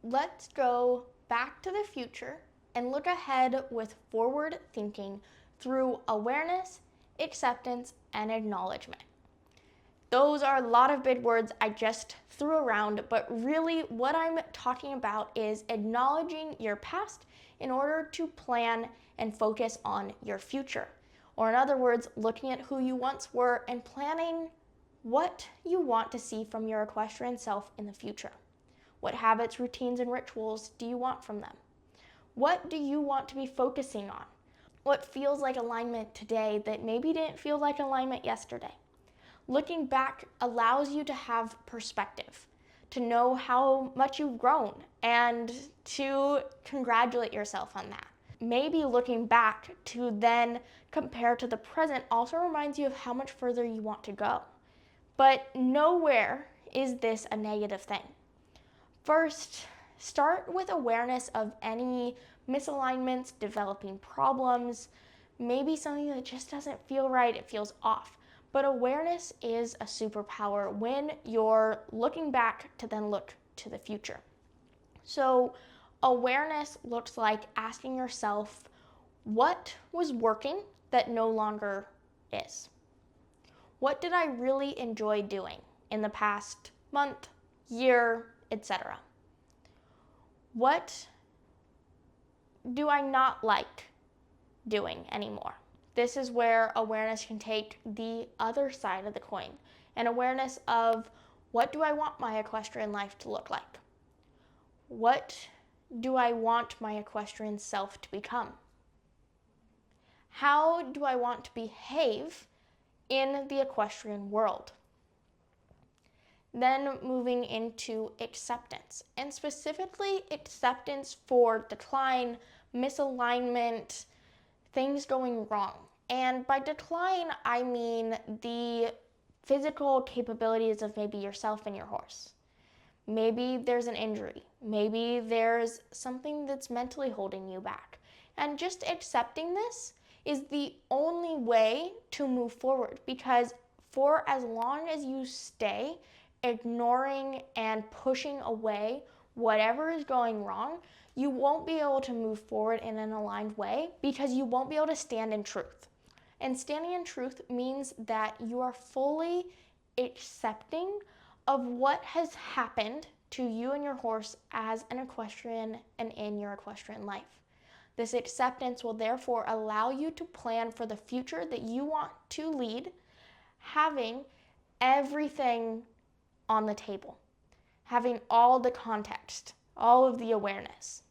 let's go back to the future and look ahead with forward thinking through awareness, acceptance, and acknowledgement. Those are a lot of big words I just threw around, but really what I'm talking about is acknowledging your past in order to plan and focus on your future. Or in other words, looking at who you once were and planning what you want to see from your equestrian self in the future. What habits, routines, and rituals do you want from them? What do you want to be focusing on? What feels like alignment today that maybe didn't feel like alignment yesterday? Looking back allows you to have perspective, to know how much you've grown, and to congratulate yourself on that. Maybe looking back to then compare to the present also reminds you of how much further you want to go. But nowhere is this a negative thing. First, start with awareness of any misalignments, developing problems, maybe something that just doesn't feel right, it feels off. But awareness is a superpower when you're looking back to then look to the future. So awareness looks like asking yourself, what was working that no longer is? What did I really enjoy doing in the past month, year, etc.? What do I not like doing anymore? This is where awareness can take the other side of the coin, an awareness of what do I want my equestrian life to look like? What do I want my equestrian self to become? How do I want to behave in the equestrian world? Then moving into acceptance, and specifically acceptance for decline, misalignment, things going wrong. And by decline, I mean the physical capabilities of maybe yourself and your horse. Maybe there's an injury. Maybe there's something that's mentally holding you back. And just accepting this is the only way to move forward, because for as long as you stay ignoring and pushing away whatever is going wrong, you won't be able to move forward in an aligned way, because you won't be able to stand in truth. And standing in truth means that you are fully accepting of what has happened to you and your horse as an equestrian and in your equestrian life. This acceptance will therefore allow you to plan for the future that you want to lead, having everything on the table, having all the context, all of the awareness.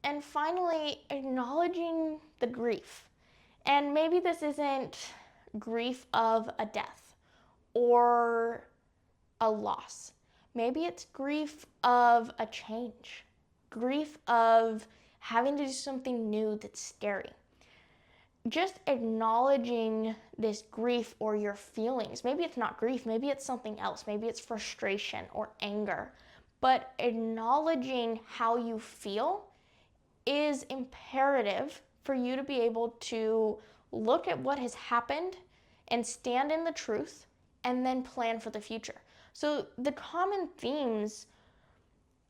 And finally, acknowledging the grief. And maybe this isn't grief of a death or a loss. Maybe it's grief of a change, grief of having to do something new that's scary. Just acknowledging this grief or your feelings. Maybe it's not grief, maybe it's something else. Maybe it's frustration or anger. But acknowledging how you feel is imperative for you to be able to look at what has happened and stand in the truth and then plan for the future. So the common themes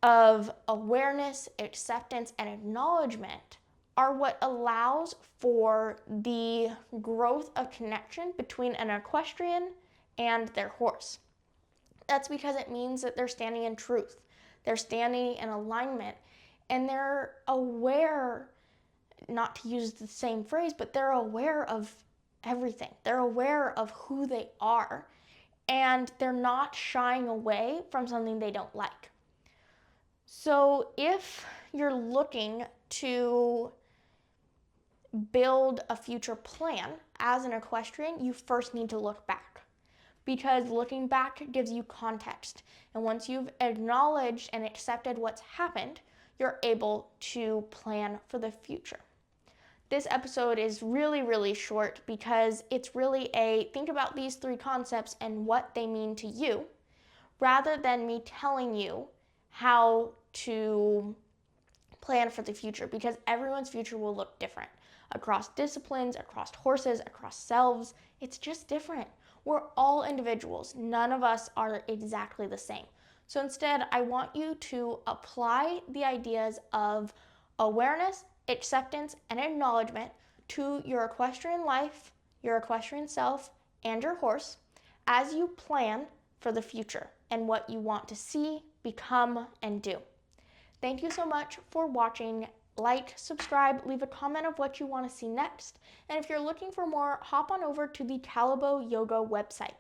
of awareness, acceptance, and acknowledgement are what allows for the growth of connection between an equestrian and their horse. That's because it means that they're standing in truth, they're standing in alignment, and they're aware, not to use the same phrase, but they're aware of everything. They're aware of who they are, and they're not shying away from something they don't like. So if you're looking to build a future plan as an equestrian, you first need to look back, because looking back gives you context. And once you've acknowledged and accepted what's happened, you're able to plan for the future. This episode is really, really short because it's really a think about these three concepts and what they mean to you, rather than me telling you how to plan for the future, because everyone's future will look different across disciplines, across horses, across selves. It's just different. We're all individuals. None of us are exactly the same. So instead, I want you to apply the ideas of awareness, acceptance, and acknowledgement to your equestrian life, your equestrian self, and your horse as you plan for the future and what you want to see, become, and do. Thank you so much for watching. Like, subscribe, leave a comment of what you want to see next. And if you're looking for more, hop on over to the Callebaut Yoga website.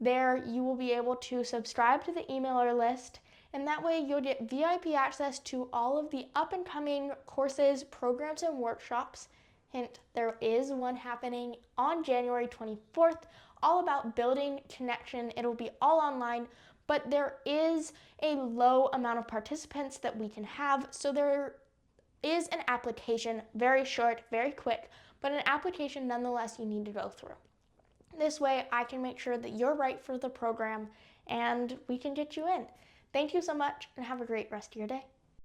There you will be able to subscribe to the emailer list, and that way you'll get VIP access to all of the up and coming courses, programs, and workshops. Hint, there is one happening on January 24th, all about building connection. It'll be all online, but there is a low amount of participants that we can have, so there is an application, very short, very quick, but an application nonetheless you need to go through. This way I can make sure that you're right for the program and we can get you in. Thank you so much and have a great rest of your day.